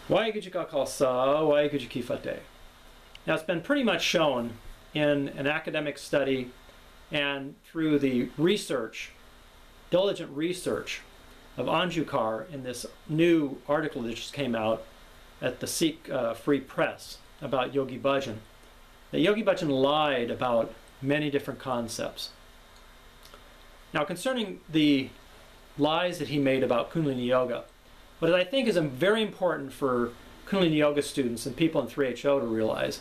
Waheguruji ka Khalsa, Waheguruji ki Fateh. Now it's been pretty much shown in an academic study and through the research, diligent research of Anjukar in this new article that just came out at the Sikh Free Press about Yogi Bhajan, that Yogi Bhajan lied about many different concepts. Now concerning the lies that he made about Kundalini Yoga, what I think is very important for Kundalini Yoga students and people in 3HO to realize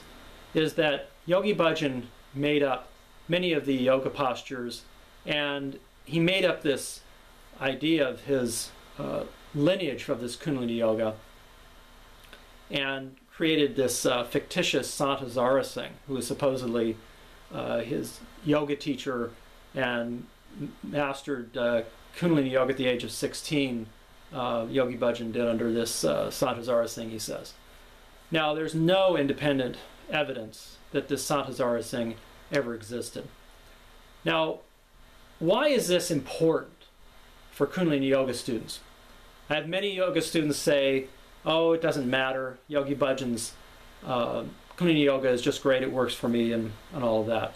is that Yogi Bhajan made up many of the yoga postures, and he made up this idea of his lineage of this Kundalini Yoga and created this fictitious Sant Hazara Singh, who was supposedly his yoga teacher and mastered Kundalini Yoga at the age of 16. Yogi Bhajan did under this Sant Hazara Singh, he says. Now, there's no independent evidence that this Sant Hazara Singh ever existed. Now, why is this important for Kundalini Yoga students? I have many yoga students say, oh, it doesn't matter, Yogi Bhajan's Kundalini Yoga is just great, it works for me, and all of that.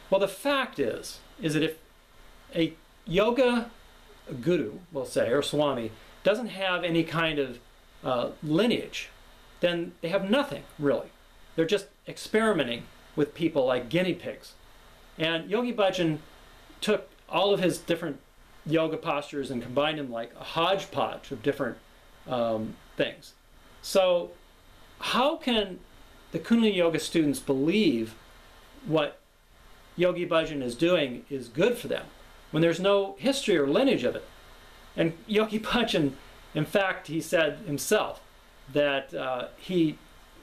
Well, the fact is that if a yoga guru, we'll say, or swami, doesn't have any kind of lineage, then they have nothing, really. They're just experimenting with people like guinea pigs. And Yogi Bhajan took all of his different yoga postures and combined them like a hodgepodge of different things. So how can the Kundalini Yoga students believe what Yogi Bhajan is doing is good for them when there's no history or lineage of it? And Yogi Bhajan, in fact, he said himself that he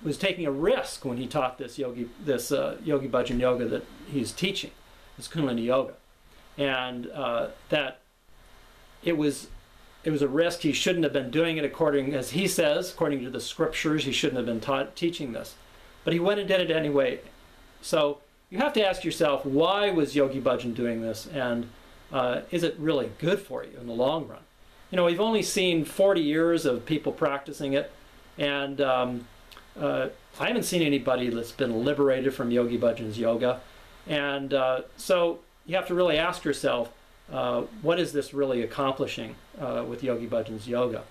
was taking a risk when he taught this Yogi Bhajan yoga that he's teaching, this Kundalini Yoga, and that it was a risk. He shouldn't have been doing it according, as he says, according to the scriptures. He shouldn't have been teaching this, but he went and did it anyway. So you have to ask yourself, why was Yogi Bhajan doing this, and is it really good for you in the long run? You know, we've only seen 40 years of people practicing it, and I haven't seen anybody that's been liberated from Yogi Bhajan's yoga. And so you have to really ask yourself, what is this really accomplishing with Yogi Bhajan's yoga?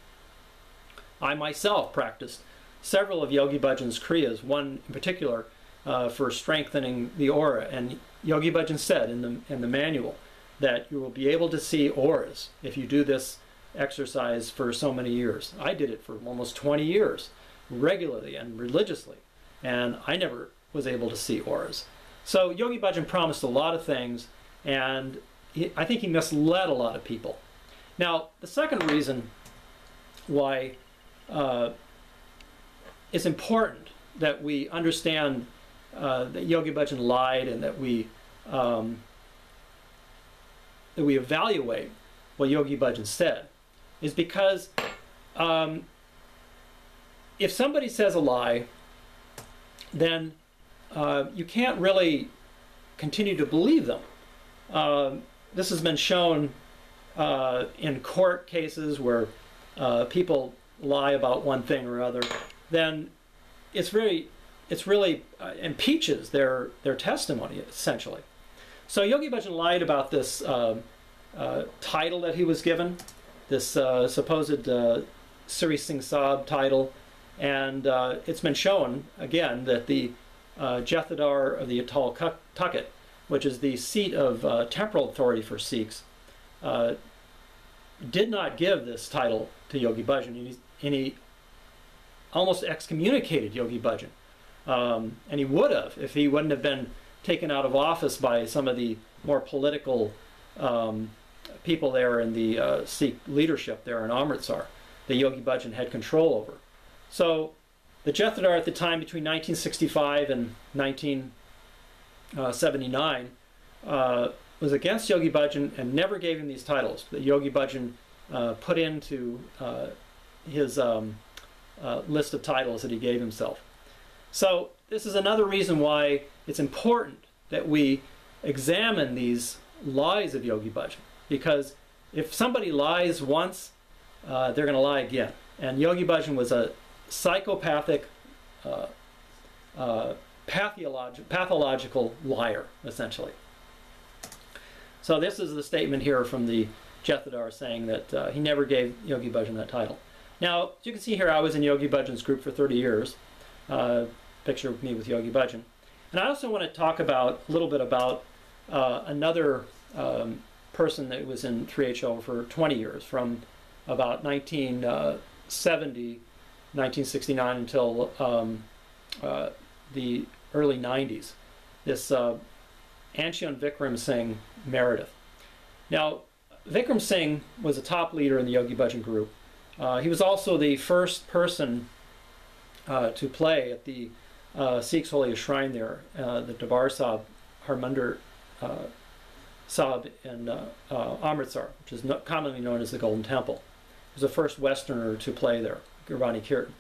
I myself practiced several of Yogi Bhajan's kriyas, one in particular for strengthening the aura. And Yogi Bhajan said in the manual that you will be able to see auras if you do this exercise for so many years. I did it for almost 20 years, regularly and religiously, and I never was able to see auras. So Yogi Bhajan promised a lot of things, and I think he misled a lot of people. Now, the second reason why it's important that we understand that Yogi Bhajan lied, and that we evaluate what Yogi Bhajan said, is because if somebody says a lie, then you can't really continue to believe them. This has been shown in court cases where people lie about one thing or other. Then it's really impeaches their testimony, essentially. So Yogi Bhajan lied about this title that he was given, this supposed Sri Singh Sahib title, and it's been shown again that the Jethedar of the Atal Takht, which is the seat of temporal authority for Sikhs, did not give this title to Yogi Bhajan, and he almost excommunicated Yogi Bhajan. And he would have if he wouldn't have been taken out of office by some of the more political people there in the Sikh leadership there in Amritsar that Yogi Bhajan had control over. So the Jethedar at the time, between 1965 and 1979, was against Yogi Bhajan and never gave him these titles that Yogi Bhajan put into his list of titles that he gave himself. So this is another reason why it's important that we examine these lies of Yogi Bhajan, because if somebody lies once, they're going to lie again. And Yogi Bhajan was a psychopathic, pathological liar, essentially. So this is the statement here from the Jethadar saying that he never gave Yogi Bhajan that title. Now, as you can see here, I was in Yogi Bhajan's group for 30 years. Picture of me with Yogi Bhajan. And I also want to talk about a little bit about another person that was in 3HO for 20 years, from about 1970, 1969 until the early 90s. This Anshion Vikram Singh Meredith. Now, Vikram Singh was a top leader in the Yogi Bhajan group. He was also the first person to play at the Sikh's holiest shrine there, the Darbar Sahib Harmandir Sahib in Amritsar, which is commonly known as the Golden Temple. He was the first Westerner to play there, Gurbani Kirtan.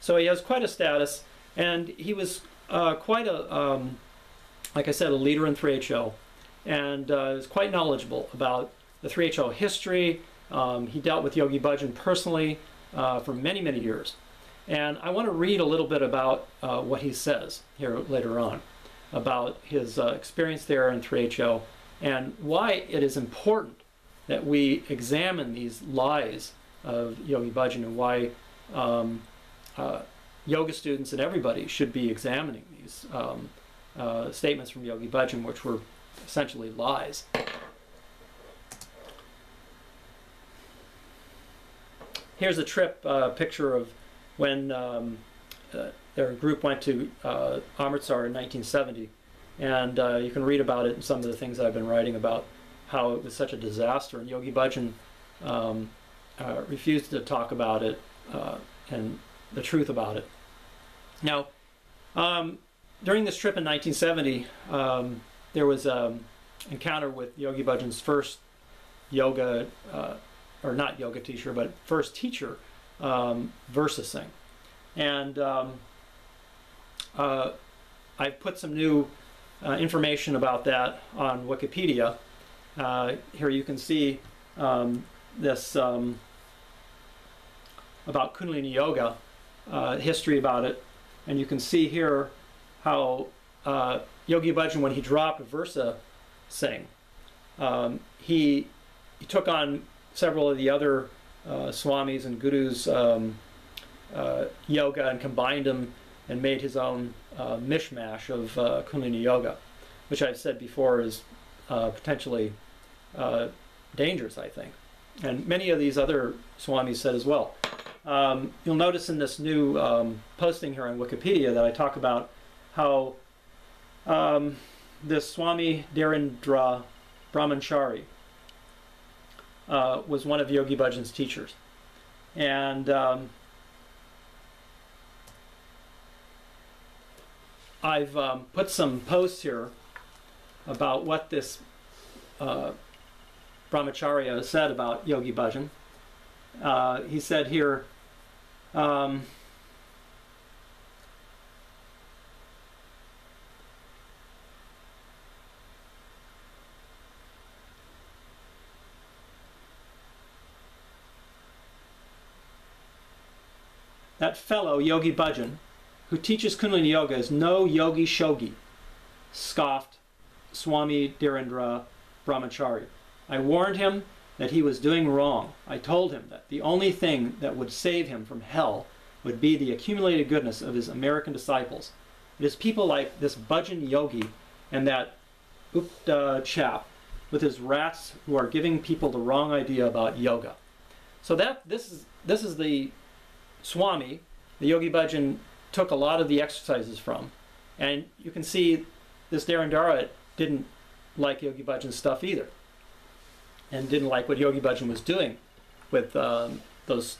So he has quite a status, and he was quite a, like I said, a leader in 3HO, and is quite knowledgeable about the 3HO history. He dealt with Yogi Bhajan personally for many, many years. And I want to read a little bit about what he says here later on about his experience there in 3HO and why it is important that we examine these lies of Yogi Bhajan, and why yoga students and everybody should be examining these statements from Yogi Bhajan, which were essentially lies. Here's a trip picture of when their group went to Amritsar in 1970, and you can read about it in some of the things that I've been writing about how it was such a disaster, and Yogi Bhajan refused to talk about it and the truth about it. Now, during this trip in 1970, there was an encounter with Yogi Bhajan's first yoga, or not yoga teacher, but first teacher, Versa Singh. And I've put some new information about that on Wikipedia. Here you can see this about Kundalini Yoga, history about it, and you can see here how Yogi Bhajan, when he dropped Versa Singh, he took on several of the other swamis and gurus yoga and combined them and made his own mishmash of Kundalini Yoga, which I've said before is potentially dangerous, I think. And many of these other swamis said as well. You'll notice in this new posting here on Wikipedia that I talk about how this Swami Dharendra Brahmanchari was one of Yogi Bhajan's teachers. And I've put some posts here about what this Brahmacharya said about Yogi Bhajan. He said here, that fellow Yogi Bhajan, who teaches Kundalini Yoga, is no yogi shogi, scoffed Swami Dharendra Brahmachari. I warned him that he was doing wrong. I told him that the only thing that would save him from hell would be the accumulated goodness of his American disciples. It is people like this Bhajan yogi and that Upta chap with his rats who are giving people the wrong idea about yoga. So this is the Swami, the Yogi Bhajan took a lot of the exercises from. And you can see this Dharendra didn't like Yogi Bhajan's stuff either, and didn't like what Yogi Bhajan was doing with those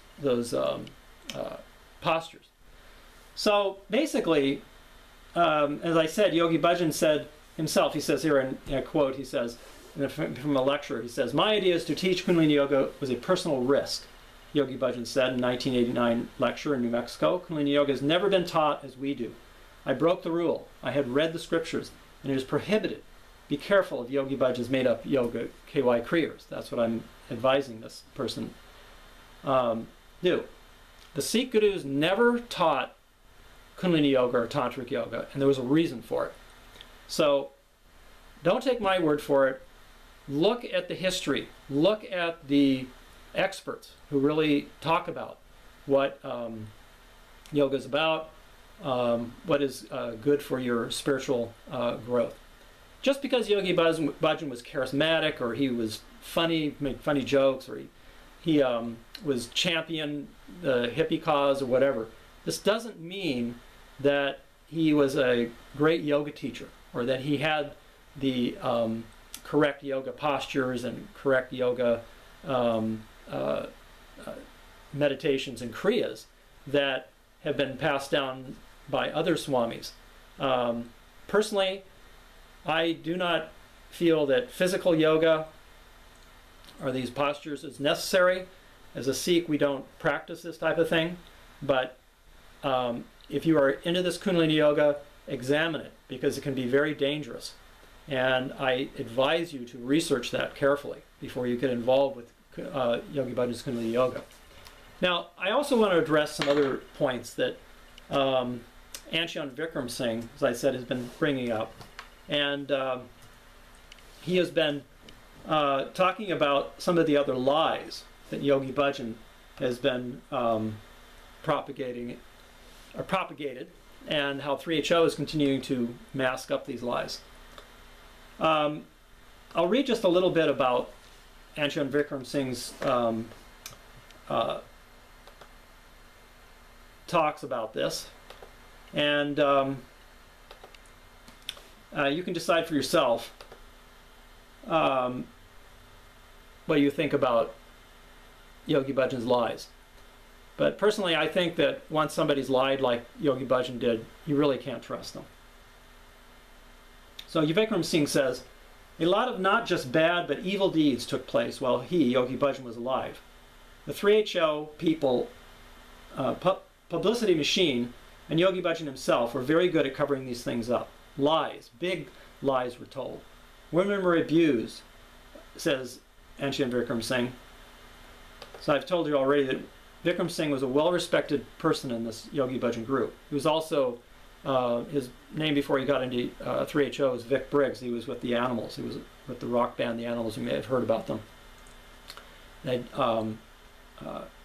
postures. So basically, as I said, Yogi Bhajan said himself, he says here in a quote, he says, from a lecture, he says, "My idea is to teach Kundalini Yoga was a personal risk," Yogi Bhajan said in 1989 lecture in New Mexico. "Kundalini Yoga has never been taught as we do. I broke the rule. I had read the scriptures, and it is prohibited. Be careful of Yogi Bhajan's made-up yoga KY Kriyas." That's what I'm advising this person do. The Sikh gurus never taught Kundalini yoga or tantric yoga, and there was a reason for it. So don't take my word for it. Look at the history. Look at the experts who really talk about what yoga is about, what is good for your spiritual growth. Just because Yogi Bhajan was charismatic, or he was funny, made funny jokes, or he was champion the hippie cause or whatever, this doesn't mean that he was a great yoga teacher, or that he had the correct yoga postures and correct yoga meditations and kriyas that have been passed down by other swamis. Personally, I do not feel that physical yoga or these postures is necessary. As a Sikh, we don't practice this type of thing, but if you are into this Kundalini yoga, examine it, because it can be very dangerous. And I advise you to research that carefully before you get involved with Yogi Bhajan's Kundalini yoga. Now, I also want to address some other points that Anshan Vikram Singh, as I said, has been bringing up. And he has been talking about some of the other lies that Yogi Bhajan has been propagated, and how 3HO is continuing to mask up these lies. I'll read just a little bit about Anshan Vikram Singh's talks about this, and you can decide for yourself what you think about Yogi Bhajan's lies. But personally, I think that once somebody's lied like Yogi Bhajan did, you really can't trust them. So Vikram Singh says, a lot of not just bad but evil deeds took place while he, Yogi Bhajan, was alive. The 3HO people, publicity machine, and Yogi Bhajan himself were very good at covering these things up. Lies, big lies were told. Women were abused, says Anshan Vikram Singh. So I've told you already that Vikram Singh was a well-respected person in this Yogi Bhajan group. He was also, his name before he got into 3HO was Vic Briggs. He was with the Animals. He was with the rock band The Animals. You may have heard about them. They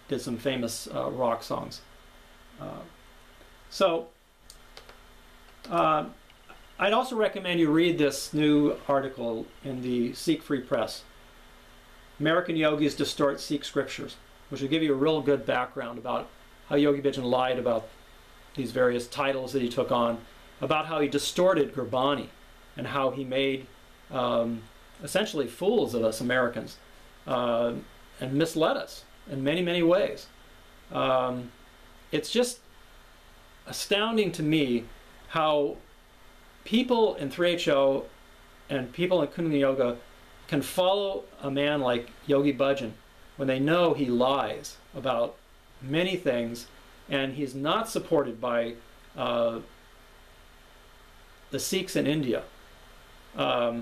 did some famous rock songs. I'd also recommend you read this new article in the Sikh Free Press, American Yogis Distort Sikh Scriptures, which will give you a real good background about how Yogi Bhajan lied about these various titles that he took on, about how he distorted Gurbani, and how he made essentially fools of us Americans, and misled us in many, many ways. It's just astounding to me how people in 3HO and people in Kundalini Yoga can follow a man like Yogi Bhajan when they know he lies about many things, and he's not supported by the Sikhs in India. The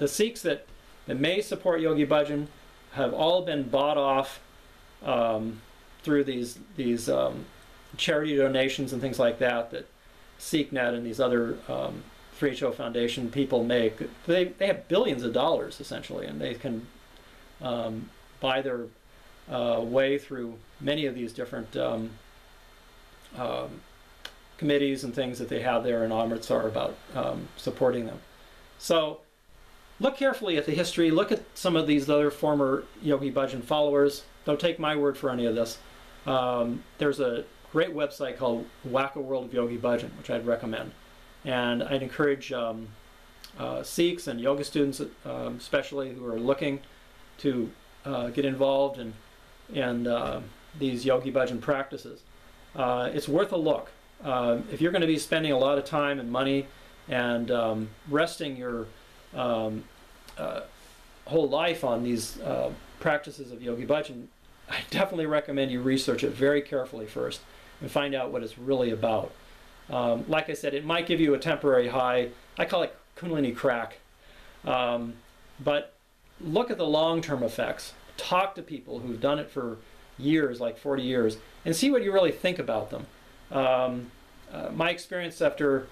Sikhs that may support Yogi Bhajan have all been bought off through these charity donations and things like that SikhNet and these other 3HO Foundation people make. They have billions of dollars essentially, and they can buy their way through many of these different committees and things that they have there in Amritsar about supporting them. So look carefully at the history. Look at some of these other former Yogi Bhajan followers. Don't take my word for any of this. There's a great website called Wacko World of Yogi Bhajan, which I'd recommend. And I'd encourage Sikhs and yoga students especially who are looking to get involved in these Yogi Bhajan practices. It's worth a look. If you're going to be spending a lot of time and money and resting your whole life on these practices of Yogi Bhajan, I definitely recommend you research it very carefully first and find out what it's really about. Like I said, it might give you a temporary high. I call it Kundalini crack. But look at the long-term effects. Talk to people who've done it for years, like 40 years, and see what you really think about them. My experience after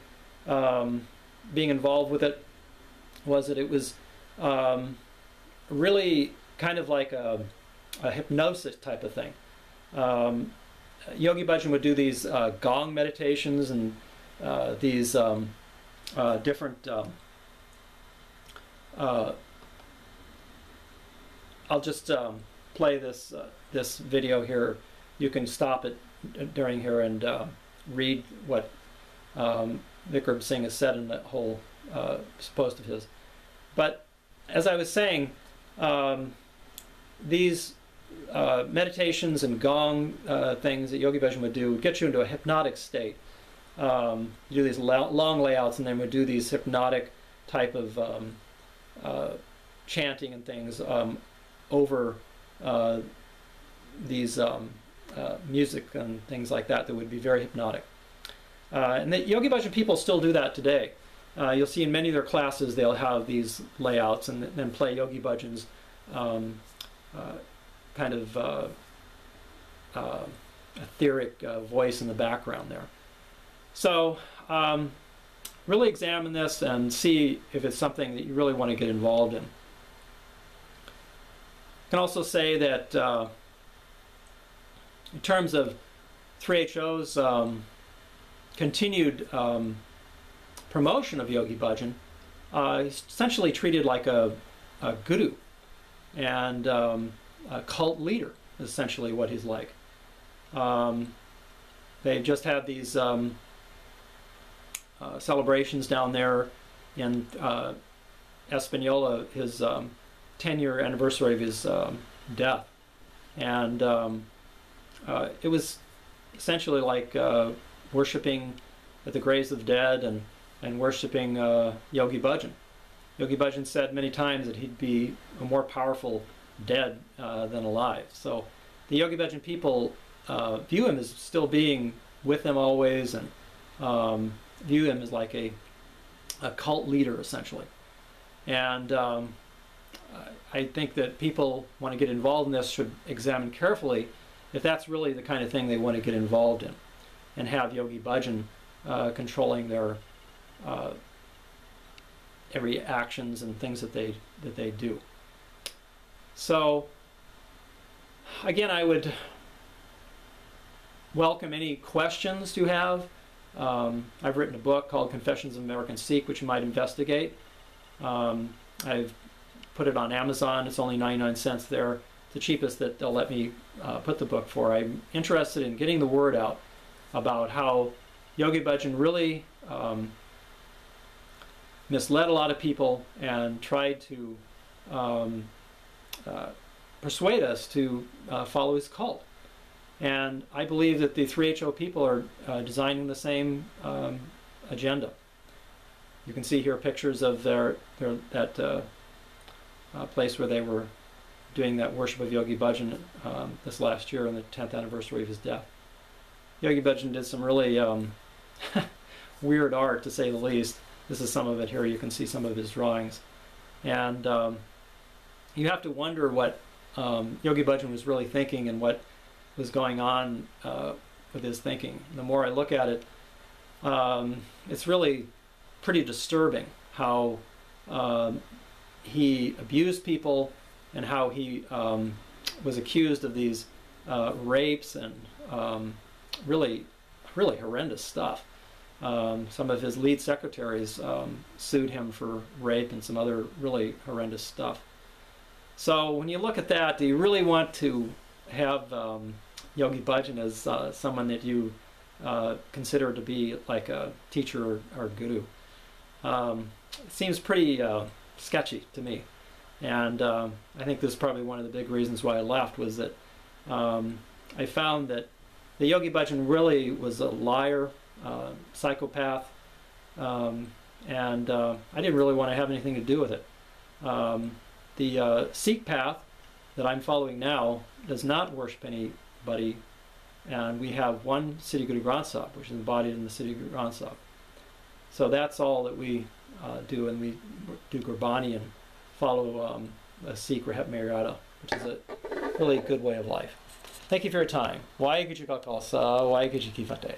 being involved with it was that it was really kind of like a hypnosis type of thing. Yogi Bhajan would do these gong meditations and these different I'll just play this this video here. You can stop it during here and read what Vikram Singh has said in that whole post of his. But as I was saying, these meditations and gong things that Yogi Bhajan would do would get you into a hypnotic state. You do these long layouts, and then would do these hypnotic type of chanting and things over these music and things like that would be very hypnotic. And the Yogi Bhajan people still do that today. You'll see in many of their classes they'll have these layouts and then play Yogi Bhajan's kind of etheric voice in the background there. So really examine this and see if it's something that you really want to get involved in. I can also say that in terms of 3HO's continued promotion of Yogi Bhajan, he's essentially treated like a guru and a cult leader, is essentially what he's like. They just had these celebrations down there in Espanola, his 10-year anniversary of his death. And it was essentially like worshiping at the graves of the dead and worshiping Yogi Bhajan. Yogi Bhajan said many times that he'd be a more powerful dead than alive. So the Yogi Bhajan people view him as still being with them always, and view him as like a cult leader essentially. And I think that people want to get involved in this should examine carefully if that's really the kind of thing they want to get involved in, and have Yogi Bhajan controlling their every actions and things that they do. So again, I would welcome any questions you have. I've written a book called Confessions of an American Sikh, which you might investigate. I've put it on Amazon. It's only 99 cents there. It's the cheapest that they'll let me put the book for. I'm interested in getting the word out about how Yogi Bhajan really misled a lot of people and tried to persuade us to follow his cult. And I believe that the 3HO people are designing the same agenda. You can see here pictures of that place where they were doing that worship of Yogi Bhajan this last year on the 10th anniversary of his death. Yogi Bhajan did some really weird art, to say the least. This is some of it here. You can see some of his drawings. And you have to wonder what Yogi Bhajan was really thinking and what was going on with his thinking. The more I look at it, it's really pretty disturbing how he abused people and how he was accused of these rapes and really horrendous stuff. Some of his lead secretaries sued him for rape and some other really horrendous stuff. So when you look at that, do you really want to have Yogi Bhajan as someone that you consider to be like a teacher or guru? It seems pretty sketchy to me. And I think this is probably one of the big reasons why I left, was that I found that the Yogi Bhajan really was a liar, psychopath, and I didn't really want to have anything to do with it. The Sikh path that I'm following now does not worship anybody, and we have one Siddhi Guru Granth Sahib, which is embodied in the Siddhi Guru Granth Sahib. So that's all that we do, and we do Gurbani and follow a Sikh Rahat Maryada, which is a really good way of life. Thank you for your time. Waheguru Ji Ka Khalsa, Waheguru Ji Ki Fateh.